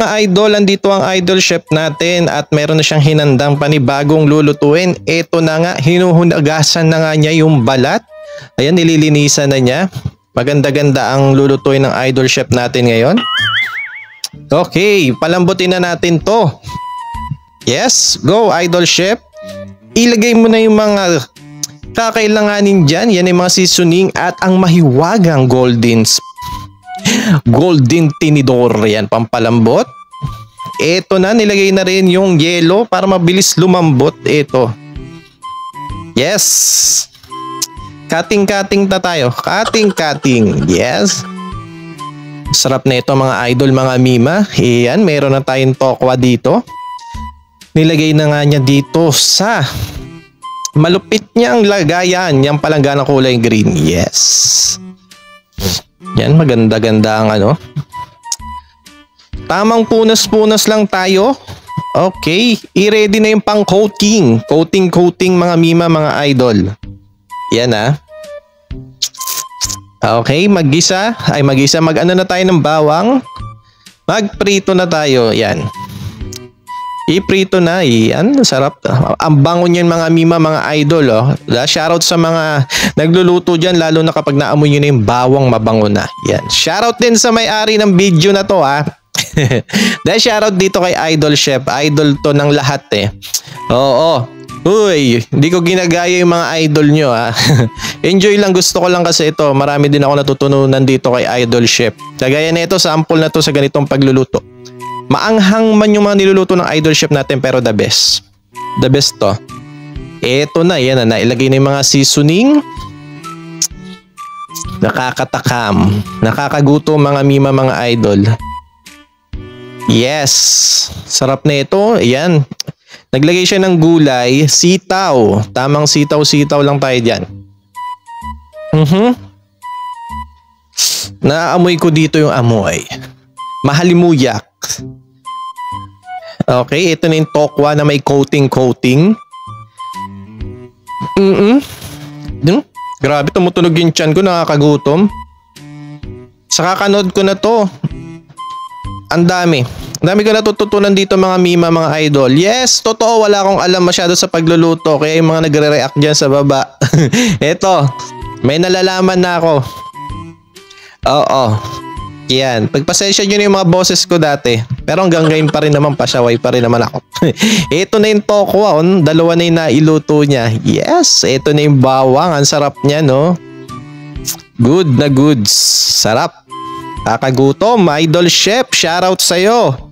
Idol, andito ang idol chef natin at meron na siyang hinandang panibagong lulutuin. Ito na nga, hinuhunagasan na nga niya yung balat. Ayan, nililinisan na niya. Maganda-ganda ang lulutuin ng idol chef natin ngayon. Okay, palambutin na natin to. Yes, go idol chef. Ilagay mo na yung mga kakailanganin dyan. Yan yung mga seasoning at ang mahiwagang golden tinidor. Yan, pampalambot. Ito na, nilagay na rin yung yelo para mabilis lumambot. Ito. Yes. Cutting na tayo. Cutting. Yes. Sarap na ito mga idol, mga mima. Ayan, meron na tayong tokwa dito. Nilagay na nga niya dito sa malupit niyang lagayan. Yang palangga ng kulay green. Yes. Yan, maganda-ganda ang ano. Tamang punas-punas lang tayo. Okay, i-ready na yung pang coating. Coating mga mima, mga idol. Yan ah. Okay, mag-ano na tayo ng bawang. Magprito na tayo, yan. I-prito na, yan, sarap. Ang bango niyan mga mima, mga idol, oh. Shoutout sa mga nagluluto dyan, lalo na kapag naamoy nyo na yung bawang mabango na. Yan. Shoutout din sa may-ari ng video na to, ha. Dahil shoutout dito kay idol chef. Idol to ng lahat eh. Oo. Uy, hindi ko ginagaya yung mga idol nyo, ha. Enjoy lang, gusto ko lang kasi ito. Marami din ako natutunan dito kay idol chef. Kagaya na ito, sample na to sa ganitong pagluluto. Maanghang man yung mga niluluto ng idol chef natin pero the best. The best to. Eto na, yan na. Ilagay na yung mga seasoning. Nakakatakam. Nakakagutom mga mima, mga idol. Yes. Sarap na ito. Ayan. Naglagay siya ng gulay. Sitaw. Tamang sitaw lang tayo dyan. Naamoy ko dito yung amoy. Mahalimuyak. Okay, ito na yung tokwa na may coating. Grabe, tumutunog yung tiyan ko, nakakagutom. Sa kakanood ko na to, ang dami ko natututunan dito mga mima, mga idol. Yes, totoo, wala akong alam masyado sa pagluluto, kaya yung mga nagre-react dyan sa baba. Eto, may nalalaman na ako. Oo. Yan, pagpasensya nyo na yung mga boses ko dati. Pero hanggang ngayon pa rin naman, pasyaway pa rin naman ako. Ito na yung tokwa, dalawa na yung nailuto niya. Yes, ito na yung bawang, ang sarap niya, no? Good na goods. Sarap. Kakagutom, idol chef, shoutout sa'yo.